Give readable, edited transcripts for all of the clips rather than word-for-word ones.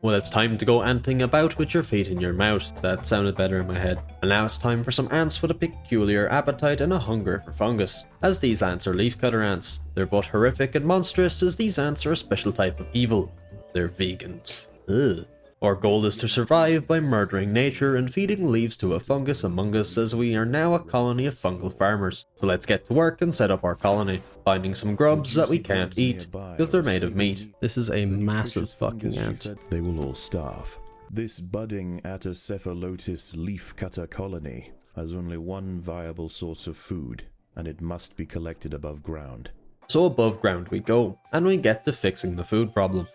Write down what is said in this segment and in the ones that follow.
Well, it's time to go anting about with your feet in your mouth. That sounded better in my head. And now it's time for some ants with a peculiar appetite and a hunger for fungus. As these ants are leafcutter ants. They're both horrific and monstrous, as these ants are a special type of evil. They're vegans. Ugh. Our goal is to survive by murdering nature and feeding leaves to a fungus among us, as we are now a colony of fungal farmers. So let's get to work and set up our colony, finding some grubs that we can't eat, because they're made of meat. This is a massive fucking ant. They will all starve. This budding Atacephalotus leafcutter colony has only one viable source of food, and it must be collected above ground. So above ground we go, and we get to fixing the food problem.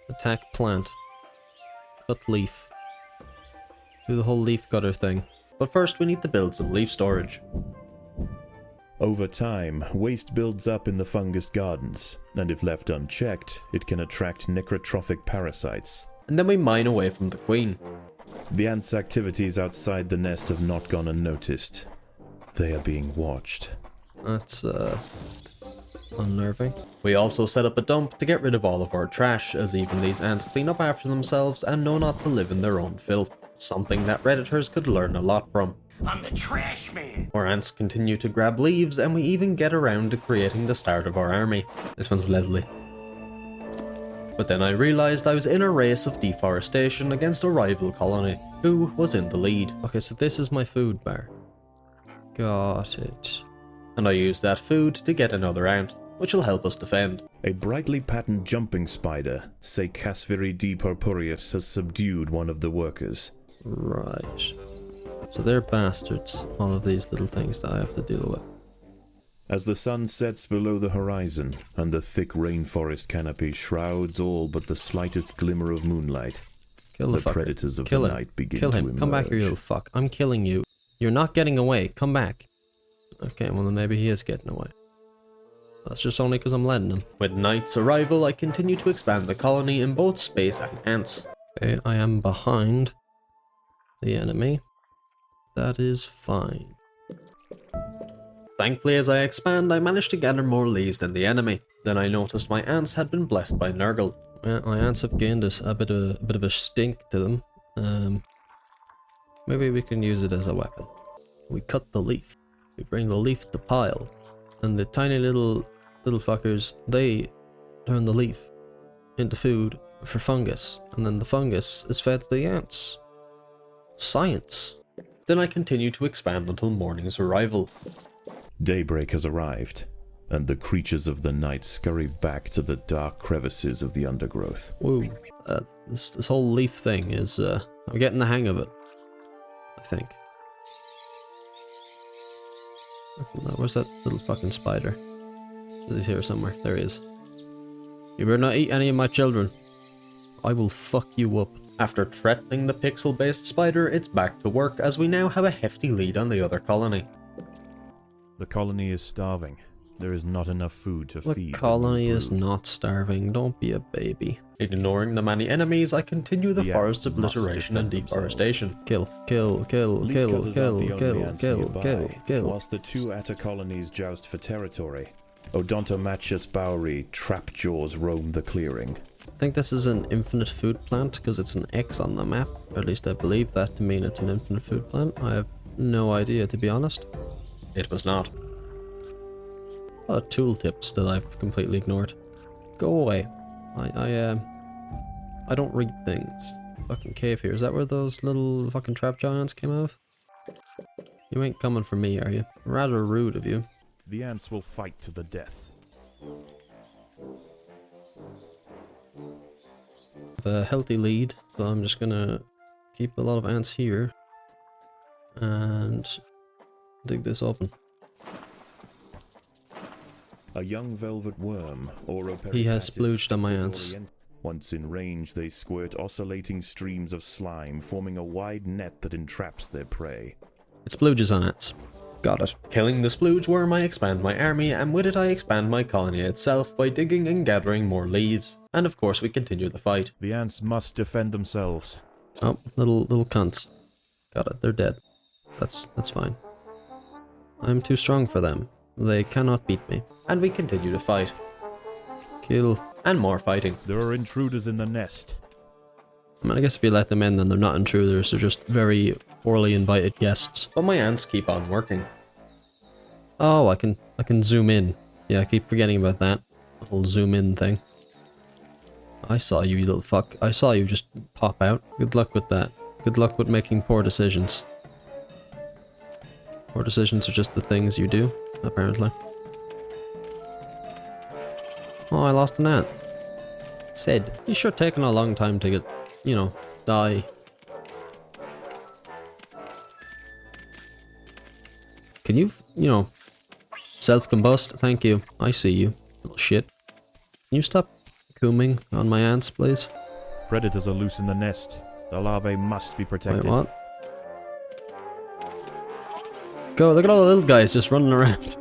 Attack plant. Cut leaf. Do the whole leaf cutter thing. But first we need to build some leaf storage. Over time, waste builds up in the fungus gardens, and if left unchecked, it can attract necrotrophic parasites. And then we mine away from the queen. The ants' activities outside the nest have not gone unnoticed. They are being watched. That's, unnerving. We also set up a dump to get rid of all of our trash, as even these ants clean up after themselves and know not to live in their own filth. Something that Redditors could learn a lot from. I'm the trash man! Our ants continue to grab leaves, and we even get around to creating the start of our army. This one's Leslie. But then I realised I was in a race of deforestation against a rival colony, who was in the lead. Okay, so this is my food bar. Got it. And I used that food to get another ant, which will help us defend. A brightly patterned jumping spider, Casviri D. purpureus, has subdued one of the workers. Right. So they're bastards, all of these little things that I have to deal with. As the sun sets below the horizon, and the thick rainforest canopy shrouds all but the slightest glimmer of moonlight, Kill the fucker. predators of Kill the him. night begin Kill to him. emerge. Come back here, you little fuck. I'm killing you. You're not getting away. Come back. Okay, well then maybe he is getting away. That's just only because I'm letting him. With night's arrival, I continue to expand the colony in both space and ants. Okay, I am behind the enemy. That is fine. Thankfully, as I expand, I managed to gather more leaves than the enemy. Then I noticed my ants had been blessed by Nurgle. Yeah, my ants have gained a bit of a stink to them. Maybe we can use it as a weapon. We cut the leaf. We bring the leaf to pile. And the tiny little fuckers, they turn the leaf into food for fungus. And then the fungus is fed to the ants. Science. Then I continue to expand until morning's arrival. Daybreak has arrived, and the creatures of the night scurry back to the dark crevices of the undergrowth. Whoa. This whole leaf thing is, I'm getting the hang of it. I think. Where's that little fucking spider? He's here somewhere. There he is. You better not eat any of my children. I will fuck you up. After threatening the pixel-based spider, it's back to work, as we now have a hefty lead on the other colony. The colony is starving. There is not enough food to feed. The colony is not starving. Don't be a baby. Ignoring the many enemies, I continue the forest's obliteration and deforestation. Kill, kill, kill, kill, kill, kill, kill, kill. Whilst the two Atta colonies joust for territory, Odontomachus bowery trapjaws roam the clearing. I think this is an infinite food plant because it's an X on the map. Or at least I believe that to mean it's an infinite food plant. I have no idea, to be honest. It was not. A lot of tooltips that I've completely ignored. Go away. I don't read things. Fucking cave here. Is that where those little fucking trap giants came out of? You ain't coming for me, are you? Rather rude of you. The ants will fight to the death. A healthy lead, so I'm just gonna keep a lot of ants here and dig this open. A young velvet worm, He has splooged on my ants. Once in range, they squirt oscillating streams of slime, forming a wide net that entraps their prey. It splooges on ants. Got it. Killing the splooge worm, I expand my army, and with it I expand my colony itself by digging and gathering more leaves. And of course we continue the fight. The ants must defend themselves. Oh, little cunts. Got it, they're dead. That's fine. I'm too strong for them. They cannot beat me. And we continue to fight. Kill. and more fighting. There are intruders in the nest. I mean, I guess if you let them in, then they're not intruders, they're just very poorly invited guests. But my ants keep on working. Oh, I can zoom in. Yeah, I keep forgetting about that little zoom in thing. I saw you, you little fuck. I saw you just pop out. Good luck with that. Good luck with making poor decisions. Poor decisions are just the things you do, apparently. Oh, I lost an ant. Sid, you sure taking a long time to get, you know, die. Can you know, self-combust? Thank you. I see you, little shit. Can you stop cooming on my ants, please? Predators are loose in the nest. The larvae must be protected. Wait, what? Go, look at all the little guys just running around.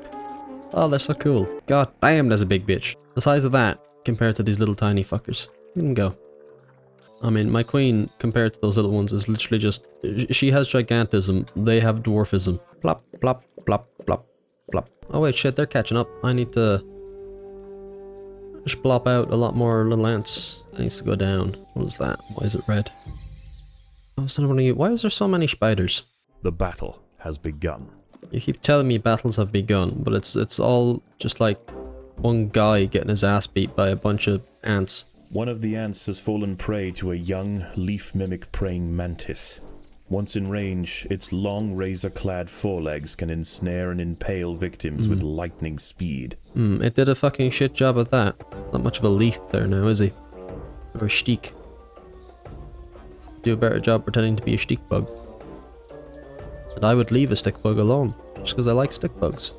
Oh, they're so cool. God damn, there's a big bitch. The size of that compared to these little tiny fuckers. You can go. I mean, my queen, compared to those little ones, is literally just... She has gigantism. They have dwarfism. Plop, plop, plop, plop, plop. Oh wait, shit, they're catching up. I need to... just plop out a lot more little ants. It needs to go down. What is that? Why is it red? I was wondering, why is there so many spiders? The battle has begun. You keep telling me battles have begun, but it's all just like one guy getting his ass beat by a bunch of ants. One of the ants has fallen prey to a young, leaf-mimic praying mantis. Once in range, its long, razor-clad forelegs can ensnare and impale victims with lightning speed. It did a fucking shit job of that. Not much of a leaf there now, is he? Or a steek. Do a better job pretending to be a stick bug. And I would leave a stick bug alone, just because I like stick bugs.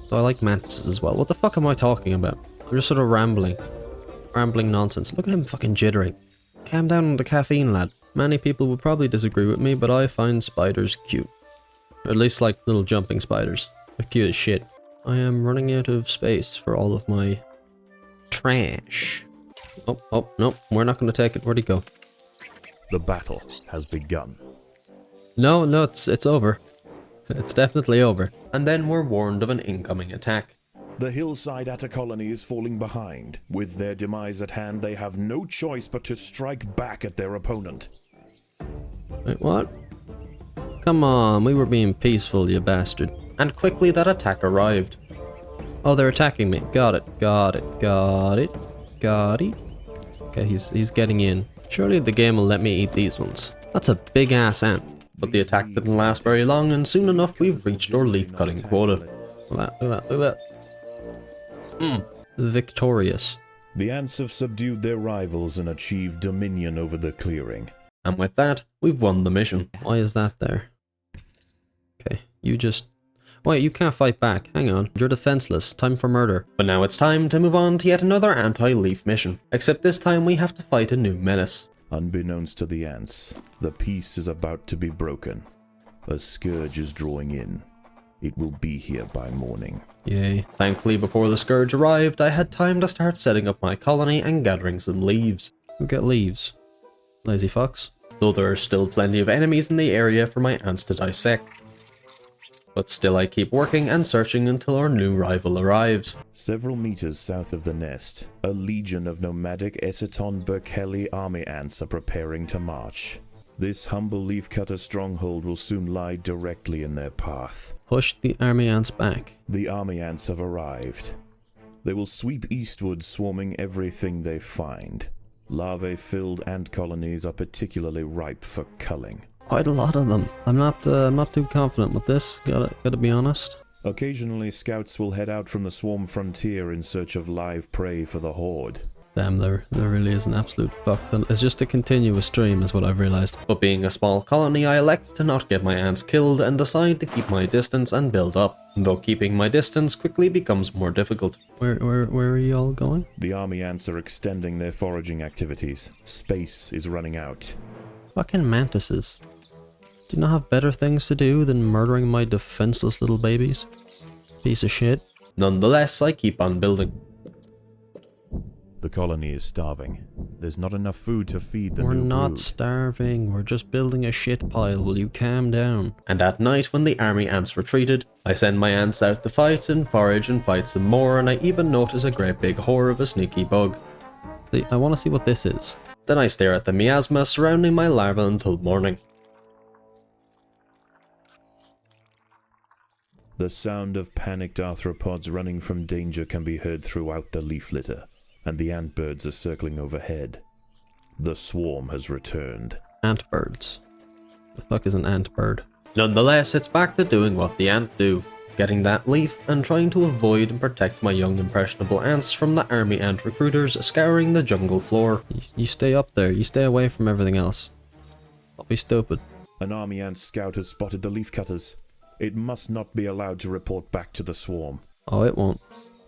So I like mantises as well. What the fuck am I talking about? I'm just sort of rambling. Rambling nonsense. Look at him fucking jittering. Calm down on the caffeine, lad. Many people would probably disagree with me, but I find spiders cute. Or at least like little jumping spiders. They're cute as shit. I am running out of space for all of my trash. Oh, no, we're not going to take it. Where'd he go? The battle has begun. No, it's over. It's definitely over. And then we're warned of an incoming attack. The hillside atta colony is falling behind. With their demise at hand, they have no choice but to strike back at their opponent. Wait, what? Come on, we were being peaceful, you bastard. And quickly that attack arrived. Oh, they're attacking me. Got it, got it, got it, got it. Okay, he's getting in. Surely the game will let me eat these ones. That's a big ass ant. But the attack didn't last very long, and soon enough we've reached our leaf cutting quota. Look at that, look at that, look at that. Victorious. The ants have subdued their rivals and achieved dominion over the clearing. And with that, we've won the mission. Why is that there? Okay, you just... Wait, you can't fight back. Hang on. You're defenseless. Time for murder. But now it's time to move on to yet another anti-leaf mission. Except this time we have to fight a new menace. Unbeknownst to the ants, the peace is about to be broken. A scourge is drawing in. It will be here by morning. Yay. Thankfully, before the scourge arrived, I had time to start setting up my colony and gathering some leaves. Who get leaves? Lazy fucks. Though there are still plenty of enemies in the area for my ants to dissect. But still I keep working and searching until our new rival arrives. Several meters south of the nest, a legion of nomadic Essiton Berkeley army ants are preparing to march. This humble leafcutter stronghold will soon lie directly in their path. Push the army ants back. The army ants have arrived. They will sweep eastward, swarming everything they find. Larvae-filled ant colonies are particularly ripe for culling. Quite a lot of them. I'm not too confident with this. Gotta be honest. Occasionally, scouts will head out from the swarm frontier in search of live prey for the horde. Damn, there really is an absolute fuck. It's just a continuous stream is what I've realized. But being a small colony, I elect to not get my ants killed and decide to keep my distance and build up. Though keeping my distance quickly becomes more difficult. Where are you all going? The army ants are extending their foraging activities. Space is running out. Fucking mantises. Do you not have better things to do than murdering my defenseless little babies? Piece of shit. Nonetheless, I keep on building. The colony is starving. There's not enough food to feed the We're new not brood. starving, we're just building a shit pile, will you calm down? And at night, when the army ants retreated, I send my ants out to fight and forage and fight some more, and I even notice a great big whore of a sneaky bug. See, I want to see what this is. Then I stare at the miasma surrounding my larva until morning. The sound of panicked arthropods running from danger can be heard throughout the leaf litter, and the ant birds are circling overhead. The swarm has returned. Ant birds. The fuck is an ant bird? Nonetheless, it's back to doing what the ant do. Getting that leaf and trying to avoid and protect my young impressionable ants from the army ant recruiters scouring the jungle floor. You stay up there, you stay away from everything else. Don't be stupid. An army ant scout has spotted the leaf cutters. It must not be allowed to report back to the swarm. Oh, it won't.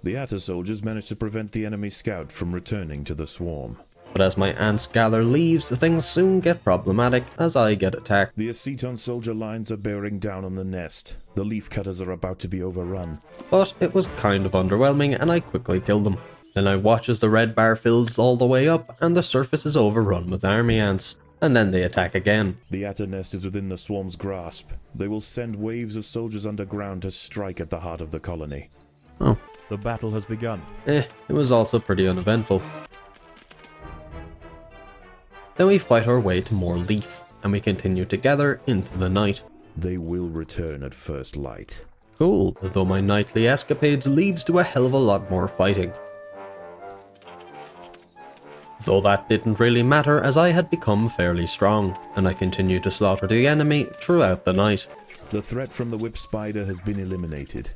The Atta soldiers managed to prevent the enemy scout from returning to the swarm. But as my ants gather leaves, things soon get problematic as I get attacked. The aceton soldier lines are bearing down on the nest. The leaf cutters are about to be overrun. But it was kind of underwhelming and I quickly killed them. Then I watch as the red bar fills all the way up and the surface is overrun with army ants. And then they attack again. The Atta nest is within the swarm's grasp. They will send waves of soldiers underground to strike at the heart of the colony. Oh. The battle has begun. It was also pretty uneventful. Then we fight our way to more leaf, and we continue together into the night. They will return at first light. Cool, though my nightly escapades leads to a hell of a lot more fighting. Though that didn't really matter as I had become fairly strong, and I continued to slaughter the enemy throughout the night. The threat from the whip spider has been eliminated.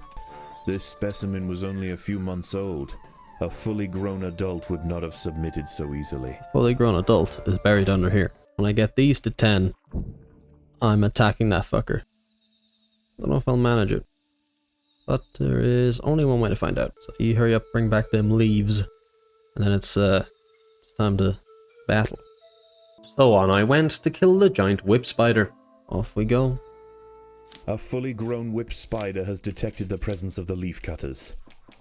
This specimen was only a few months old. A fully grown adult would not have submitted so easily. Fully grown adult is buried under here. When I get these to 10, I'm attacking that fucker. Don't know if I'll manage it. But there is only one way to find out. So you hurry up, bring back them leaves. And then it's time to battle. So on I went to kill the giant whip spider. Off we go. A fully grown whip spider has detected the presence of the leaf cutters.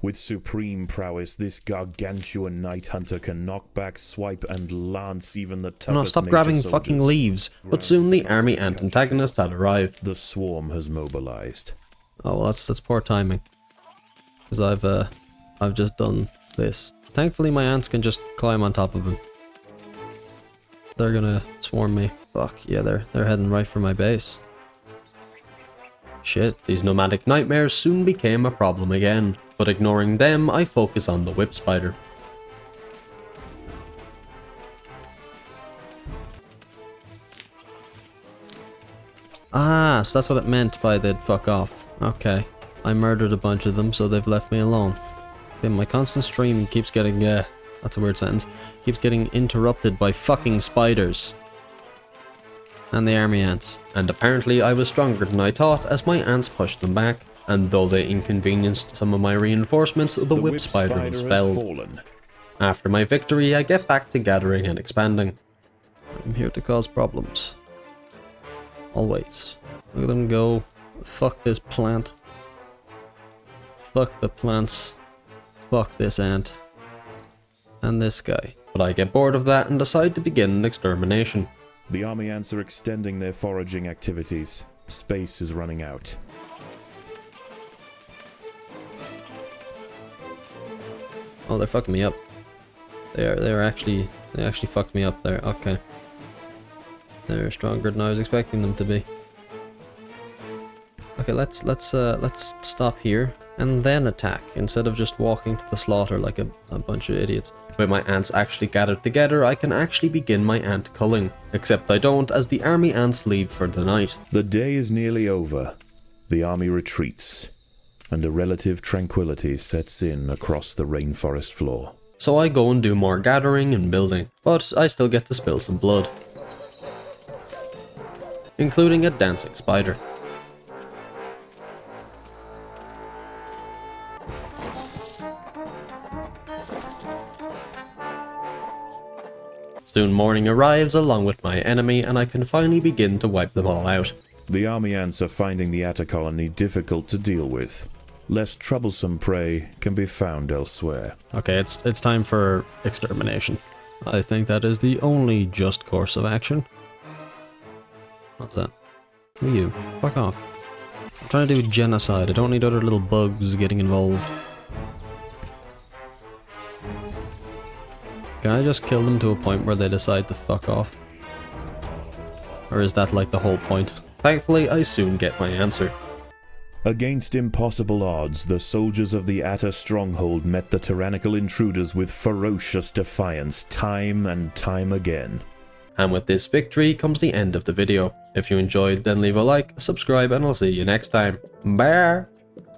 With supreme prowess, this gargantuan night hunter can knock back, swipe, and lance even the toughest No, stop nature grabbing soldiers. fucking leaves. But soon the army ant antagonist had arrived. The swarm has mobilized. Oh well, that's poor timing. Because I've just done this. Thankfully my ants can just climb on top of him. They're gonna swarm me. Fuck, yeah, they're heading right for my base. Shit, these nomadic nightmares soon became a problem again. But ignoring them, I focus on the whip spider. Ah, so that's what it meant by they'd fuck off. Okay. I murdered a bunch of them, so they've left me alone. Okay, my constant stream keeps getting, that's a weird sentence, keeps getting interrupted by fucking spiders. And the army ants. And apparently I was stronger than I thought as my ants pushed them back. And though they inconvenienced some of my reinforcements, the whip spider was felled. After my victory, I get back to gathering and expanding. I'm here to cause problems. Always. Look at them go. Fuck this plant. Fuck the plants. Fuck this ant. And this guy. But I get bored of that and decide to begin an extermination. The army ants are extending their foraging activities. Space is running out. Oh, they're fucking me up. They actually fucked me up there. Okay. They're stronger than I was expecting them to be. Okay, let's stop here and then attack instead of just walking to the slaughter like a bunch of idiots. When my ants actually gathered together, I can actually begin my ant culling. Except I don't, as the army ants leave for the night. The day is nearly over. The army retreats, and a relative tranquility sets in across the rainforest floor. So I go and do more gathering and building, but I still get to spill some blood. Including a dancing spider. Soon morning arrives along with my enemy and I can finally begin to wipe them all out. The army ants are finding the Atta colony difficult to deal with. Less troublesome prey can be found elsewhere. Okay, it's time for extermination. I think that is the only just course of action. What's that? Who are you? Fuck off. I'm trying to do genocide. I don't need other little bugs getting involved. Can I just kill them to a point where they decide to fuck off? Or is that like the whole point? Thankfully, I soon get my answer. Against impossible odds, the soldiers of the Atta stronghold met the tyrannical intruders with ferocious defiance time and time again. And with this victory comes the end of the video. If you enjoyed, then leave a like, subscribe, and I'll see you next time. Bye!